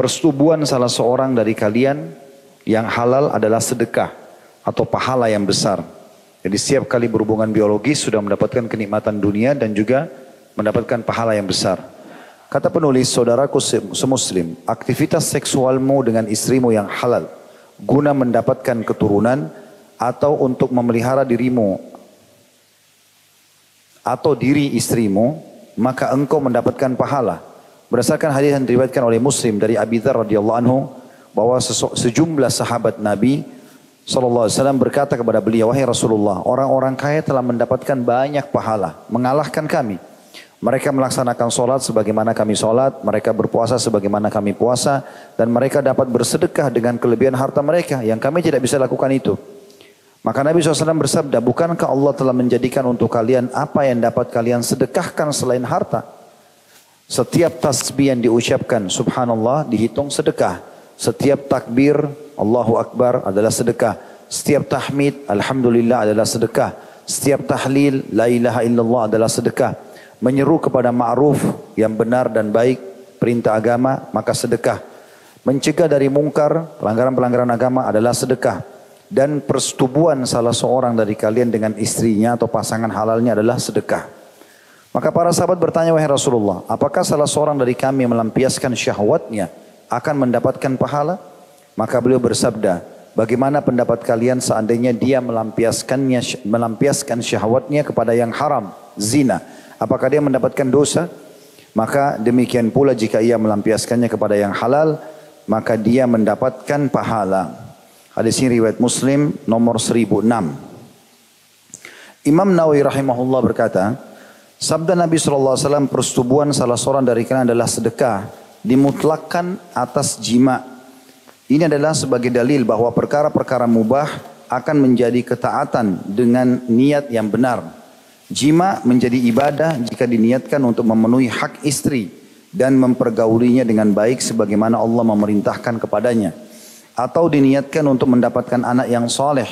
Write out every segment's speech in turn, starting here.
persetubuhan salah seorang dari kalian yang halal adalah sedekah atau pahala yang besar. Jadi setiap kali berhubungan biologis sudah mendapatkan kenikmatan dunia dan juga mendapatkan pahala yang besar. Kata penulis, saudaraku semuslim, aktivitas seksualmu dengan istrimu yang halal guna mendapatkan keturunan atau untuk memelihara dirimu atau diri istrimu, maka engkau mendapatkan pahala. Berdasarkan hadis yang diriwayatkan oleh Muslim dari Abi Dzar radhiyallahu anhu bahwa sejumlah sahabat Nabi SAW berkata kepada beliau, wahai Rasulullah, orang-orang kaya telah mendapatkan banyak pahala, mengalahkan kami. Mereka melaksanakan solat sebagaimana kami solat, mereka berpuasa sebagaimana kami puasa, dan mereka dapat bersedekah dengan kelebihan harta mereka yang kami tidak bisa lakukan itu. Maka Nabi SAW bersabda, bukankah Allah telah menjadikan untuk kalian apa yang dapat kalian sedekahkan selain harta? Setiap tasbih yang diucapkan subhanallah dihitung sedekah. Setiap takbir Allahu Akbar adalah sedekah. Setiap tahmid alhamdulillah adalah sedekah. Setiap tahlil la ilaha illallah adalah sedekah. Menyeru kepada ma'ruf yang benar dan baik, perintah agama, maka sedekah. Mencegah dari mungkar, pelanggaran-pelanggaran agama adalah sedekah. Dan persetubuhan salah seorang dari kalian dengan istrinya atau pasangan halalnya adalah sedekah. Maka para sahabat bertanya, wahai Rasulullah, apakah salah seorang dari kami melampiaskan syahwatnya akan mendapatkan pahala? Maka beliau bersabda, bagaimana pendapat kalian seandainya dia melampiaskan syahwatnya kepada yang haram, zina? Apakah dia mendapatkan dosa? Maka demikian pula jika ia melampiaskannya kepada yang halal, maka dia mendapatkan pahala. Hadis ini riwayat Muslim nomor 1006. Imam Nawawi rahimahullah berkata, sabda Nabi SAW, persetubuhan salah seorang dari kalian adalah sedekah, dimutlakkan atas jima. Ini adalah sebagai dalil bahwa perkara-perkara mubah akan menjadi ketaatan dengan niat yang benar. Jima menjadi ibadah jika diniatkan untuk memenuhi hak istri dan mempergaulinya dengan baik sebagaimana Allah memerintahkan kepadanya. Atau diniatkan untuk mendapatkan anak yang soleh.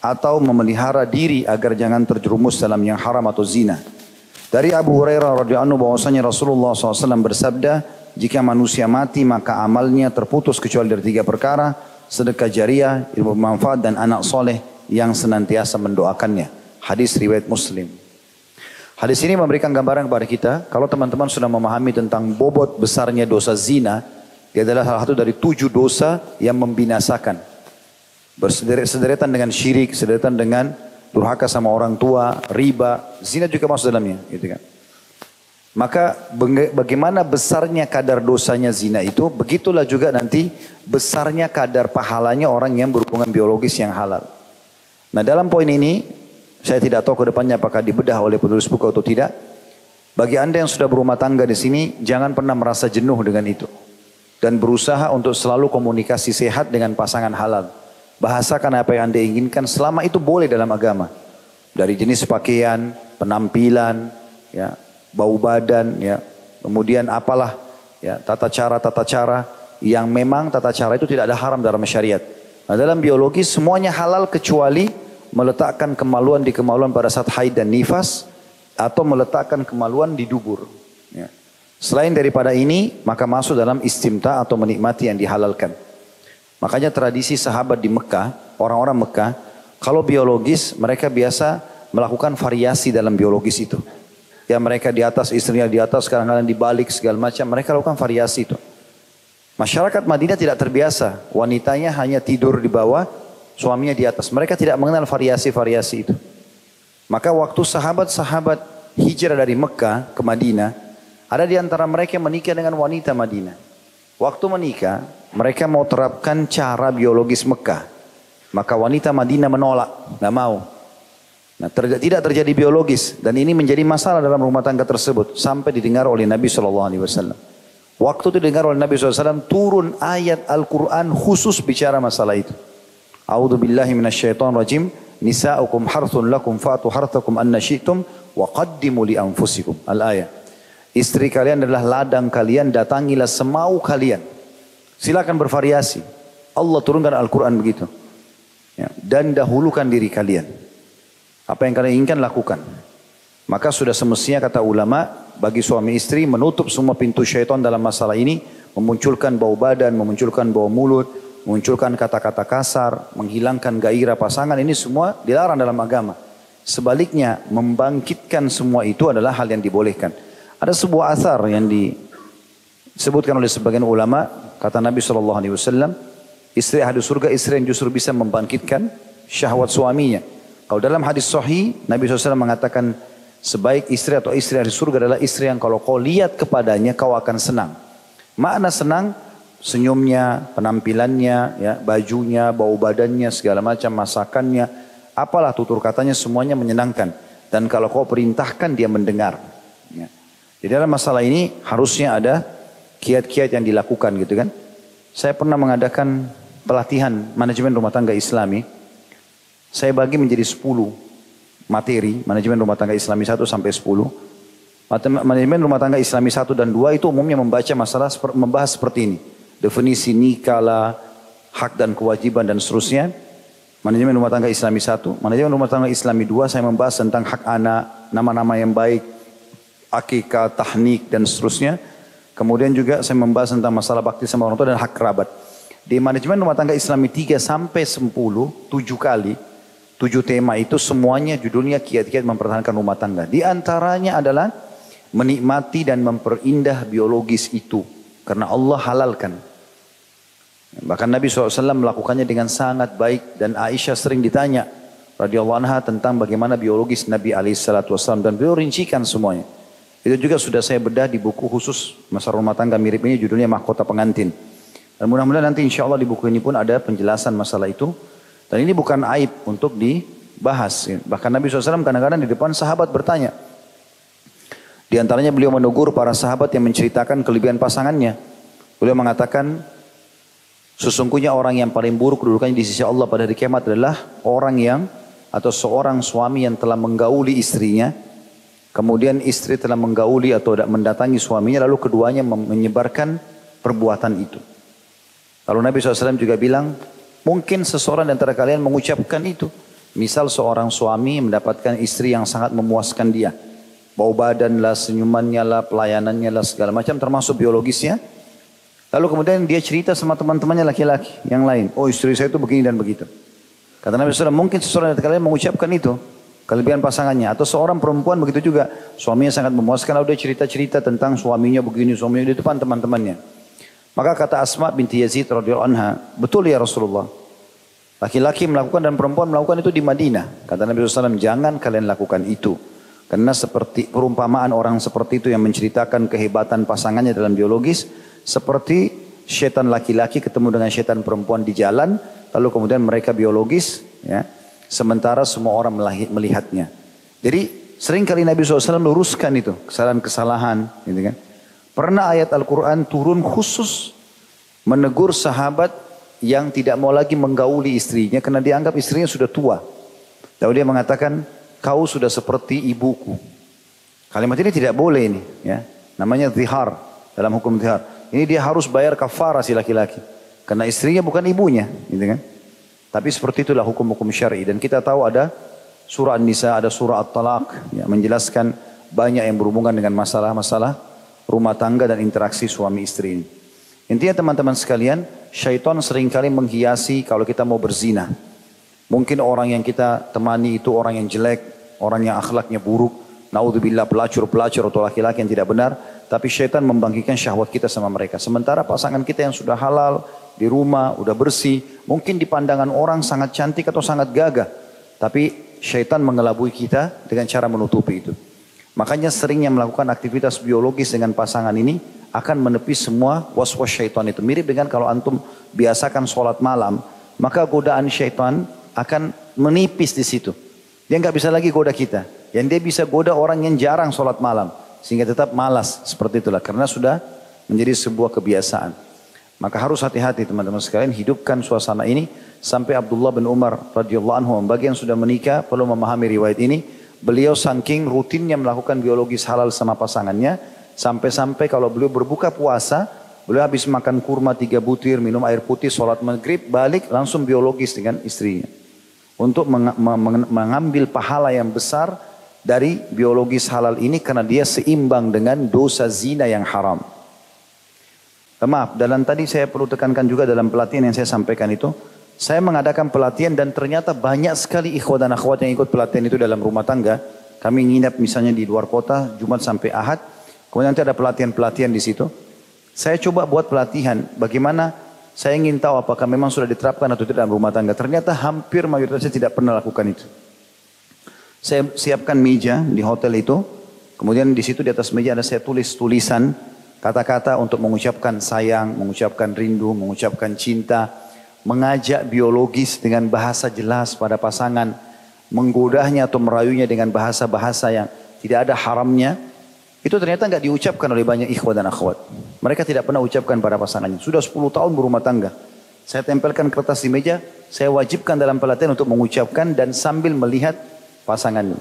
Atau memelihara diri agar jangan terjerumus dalam yang haram atau zina. Dari Abu Hurairah radhiyallahu anhu bahwasanya Rasulullah SAW bersabda, jika manusia mati maka amalnya terputus kecuali dari 3 perkara, sedekah jariah, ilmu bermanfaat dan anak soleh yang senantiasa mendoakannya. Hadis riwayat Muslim. Hadis ini memberikan gambaran kepada kita, kalau teman-teman sudah memahami tentang bobot besarnya dosa zina, dia adalah salah satu dari 7 dosa yang membinasakan. Bersederetan dengan syirik, sederetan dengan durhaka sama orang tua, riba, zina juga masuk dalamnya, gitu kan. Maka bagaimana besarnya kadar dosanya zina itu, begitulah juga nanti besarnya kadar pahalanya orang yang berhubungan biologis yang halal. Nah dalam poin ini, saya tidak tahu ke depannya apakah dibedah oleh penulis buku atau tidak. Bagi anda yang sudah berumah tangga di sini, jangan pernah merasa jenuh dengan itu. Dan berusaha untuk selalu komunikasi sehat dengan pasangan halal. Bahasakan apa yang anda inginkan selama itu boleh dalam agama. Dari jenis pakaian, penampilan, ya, bau badan, ya, kemudian apalah, ya, tata cara yang memang tata cara itu tidak ada haram dalam syariat. Nah, dalam biologis semuanya halal kecuali meletakkan kemaluan di kemaluan pada saat haid dan nifas atau meletakkan kemaluan di dubur. Ya. Selain daripada ini maka masuk dalam istimta atau menikmati yang dihalalkan. Makanya tradisi sahabat di Mekah, orang-orang Mekah, kalau biologis mereka biasa melakukan variasi dalam biologis itu. Ya mereka di atas, istrinya di atas, kadang-kadang dibalik segala macam, mereka lakukan variasi itu. Masyarakat Madinah tidak terbiasa, wanitanya hanya tidur di bawah, suaminya di atas. Mereka tidak mengenal variasi-variasi itu. Maka waktu sahabat-sahabat hijrah dari Mekah ke Madinah, ada di antara mereka yang menikah dengan wanita Madinah. Waktu menikah, mereka mau terapkan cara biologis Mekah. Maka wanita Madinah menolak, nggak mau. Nah, tidak terjadi biologis dan ini menjadi masalah dalam rumah tangga tersebut sampai didengar oleh Nabi SAW. Waktu itu didengar oleh Nabi SAW turun ayat Al-Quran khusus bicara masalah itu. A'udzu billahi minasyaitonir rajim. Nisa'ukum harthun lakum fa'tu harthakum anna syi'tum wa qaddimu li anfusikum. Al-ayat. Istri kalian adalah ladang kalian, datangilah semau kalian. Silakan bervariasi. Allah turunkan Al-Quran begitu. Ya, dan dahulukan diri kalian. Apa yang kalian inginkan lakukan. Maka sudah semestinya kata ulama bagi suami istri menutup semua pintu syaitan dalam masalah ini, memunculkan bau badan, memunculkan bau mulut, memunculkan kata-kata kasar, menghilangkan gairah pasangan, ini semua dilarang dalam agama. Sebaliknya, membangkitkan semua itu adalah hal yang dibolehkan. Ada sebuah asar yang disebutkan oleh sebagian ulama, kata Nabi SAW, istri ahli surga, istri yang justru bisa membangkitkan syahwat suaminya. Kalau dalam hadis sahih, Nabi SAW mengatakan, sebaik istri atau istri ahli surga adalah istri yang kalau kau lihat kepadanya, kau akan senang. Makna senang, senyumnya, penampilannya, ya, bajunya, bau badannya, segala macam, masakannya, apalah tutur katanya, semuanya menyenangkan. Dan kalau kau perintahkan, dia mendengar. Ya. Jadi dalam masalah ini harusnya ada kiat-kiat yang dilakukan gitu kan. Saya pernah mengadakan pelatihan manajemen rumah tangga Islami. Saya bagi menjadi 10 materi, manajemen rumah tangga Islami 1 sampai 10. Manajemen rumah tangga Islami 1 dan 2 itu umumnya membaca masalah, membahas seperti ini. Definisi nikah lah, hak dan kewajiban dan seterusnya. Manajemen rumah tangga Islami 1. Manajemen rumah tangga Islami 2 saya membahas tentang hak anak, nama-nama yang baik, akikah, tahnik dan seterusnya. Kemudian juga saya membahas tentang masalah bakti sama orang tua dan hak kerabat. Di manajemen rumah tangga Islami 3 sampai 10, 7 kali, 7 tema itu semuanya judulnya kiat-kiat mempertahankan rumah tangga. Di antaranya adalah menikmati dan memperindah biologis itu. Karena Allah halalkan. Bahkan Nabi SAW melakukannya dengan sangat baik. Dan Aisyah sering ditanya radhiyallahu anha tentang bagaimana biologis Nabi SAW. Dan beliau rincikan semuanya. Itu juga sudah saya bedah di buku khusus masalah rumah tangga mirip ini, judulnya Mahkota Pengantin. Dan mudah-mudahan nanti insya Allah di buku ini pun ada penjelasan masalah itu. Dan ini bukan aib untuk dibahas. Bahkan Nabi SAW kadang-kadang di depan sahabat bertanya. Di antaranya beliau menegur para sahabat yang menceritakan kelebihan pasangannya. Beliau mengatakan, sesungguhnya orang yang paling buruk kedudukannya di sisi Allah pada hari kiamat adalah orang yang atau seorang suami yang telah menggauli istrinya. Kemudian istri telah menggauli atau mendatangi suaminya, lalu keduanya menyebarkan perbuatan itu. Lalu Nabi SAW juga bilang, mungkin seseorang di antara kalian mengucapkan itu. Misal seorang suami mendapatkan istri yang sangat memuaskan dia. Bau badan lah, senyumannya lah, pelayanannya lah, segala macam termasuk biologisnya. Lalu kemudian dia cerita sama teman-temannya laki-laki yang lain. Oh, istri saya itu begini dan begitu. Kata Nabi SAW, mungkin seseorang dari kalian mengucapkan itu. Kelebihan pasangannya. Atau seorang perempuan begitu juga. Suaminya sangat memuaskan. Lalu dia cerita-cerita tentang suaminya begini, suaminya di depan teman-temannya. Maka kata Asma binti Yazid radhiyallahu anha, betul ya Rasulullah. Laki-laki melakukan dan perempuan melakukan itu di Madinah. Kata Nabi SAW, jangan kalian lakukan itu. Karena seperti perumpamaan orang seperti itu yang menceritakan kehebatan pasangannya dalam biologis. Seperti syaitan laki-laki ketemu dengan syaitan perempuan di jalan. Lalu kemudian mereka biologis. Ya, sementara semua orang melihatnya. Jadi seringkali Nabi SAW luruskan itu. Kesalahan-kesalahan. Gitu kan. Pernah ayat Al-Quran turun khusus menegur sahabat yang tidak mau lagi menggauli istrinya. Karena dianggap istrinya sudah tua. Lalu dia mengatakan, kau sudah seperti ibuku. Kalimat ini tidak boleh ini. Ya. Namanya zihar. Dalam hukum zihar. Ini dia harus bayar kafarah si laki-laki. Karena istrinya bukan ibunya. Gitu kan. Tapi seperti itulah hukum-hukum syar'i. Dan kita tahu ada surah An-Nisa, ada surah At-Talaq. Ya, menjelaskan banyak yang berhubungan dengan masalah-masalah rumah tangga dan interaksi suami istri ini. Intinya teman-teman sekalian, syaitan seringkali menghiasi kalau kita mau berzina. Mungkin orang yang kita temani itu orang yang jelek, orang yang akhlaknya buruk, naudzubillah pelacur-pelacur atau laki-laki yang tidak benar, tapi syaitan membangkitkan syahwat kita sama mereka. Sementara pasangan kita yang sudah halal, di rumah, udah bersih, mungkin di pandangan orang sangat cantik atau sangat gagah, tapi syaitan mengelabui kita dengan cara menutupi itu. Makanya seringnya melakukan aktivitas biologis dengan pasangan ini akan menepis semua was-was syaitan itu. Mirip dengan kalau antum biasakan sholat malam, maka godaan syaitan akan menipis di situ. Dia nggak bisa lagi goda kita. Yang dia bisa goda orang yang jarang sholat malam. Sehingga tetap malas seperti itulah. Karena sudah menjadi sebuah kebiasaan. Maka harus hati-hati teman-teman sekalian. Hidupkan suasana ini. Sampai Abdullah bin Umar radhiyallahu anhu. Bagi yang sudah menikah perlu memahami riwayat ini. Beliau saking rutinnya melakukan biologis halal sama pasangannya. Sampai-sampai kalau beliau berbuka puasa. Beliau habis makan kurma 3 butir. Minum air putih. Sholat maghrib. Balik langsung biologis dengan istrinya. Untuk mengambil pahala yang besar dari biologis halal ini karena dia seimbang dengan dosa zina yang haram. Maaf, dalam tadi saya perlu tekankan juga dalam pelatihan yang saya sampaikan itu, saya mengadakan pelatihan dan ternyata banyak sekali ikhwah dan akhwat yang ikut pelatihan itu dalam rumah tangga. Kami nginap misalnya di luar kota, Jumat sampai Ahad, kemudian nanti ada pelatihan-pelatihan di situ. Saya coba buat pelatihan, bagaimana saya ingin tahu apakah memang sudah diterapkan atau tidak dalam rumah tangga. Ternyata hampir mayoritasnya tidak pernah lakukan itu. Saya siapkan meja di hotel itu, kemudian di situ di atas meja ada saya tulis tulisan, kata-kata untuk mengucapkan sayang, mengucapkan rindu, mengucapkan cinta, mengajak biologis dengan bahasa jelas pada pasangan, menggodahnya atau merayunya dengan bahasa-bahasa yang tidak ada haramnya. Itu ternyata nggak diucapkan oleh banyak ikhwah dan akhwat. Mereka tidak pernah ucapkan pada pasangannya. Sudah 10 tahun berumah tangga. Saya tempelkan kertas di meja, saya wajibkan dalam pelatihan untuk mengucapkan dan sambil melihat pasangannya.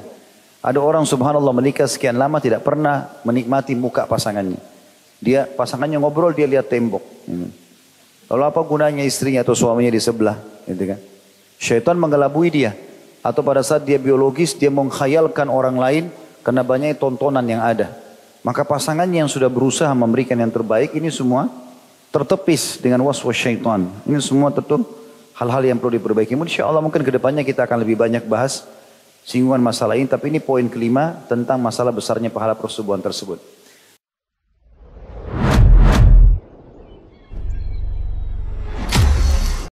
Ada orang subhanallah menikah sekian lama tidak pernah menikmati muka pasangannya. Dia pasangannya ngobrol, dia lihat tembok. Lalu apa gunanya istrinya atau suaminya di sebelah? Gitu kan? Syaitan mengelabui dia. Atau pada saat dia biologis, dia mengkhayalkan orang lain karena banyak tontonan yang ada. Maka pasangannya yang sudah berusaha memberikan yang terbaik, ini semua tertepis dengan waswas syaitan. Ini semua tentu hal-hal yang perlu diperbaiki. Insya Allah mungkin kedepannya kita akan lebih banyak bahas singgungan masalah ini. Tapi ini poin kelima tentang masalah besarnya pahala persetubuhan tersebut.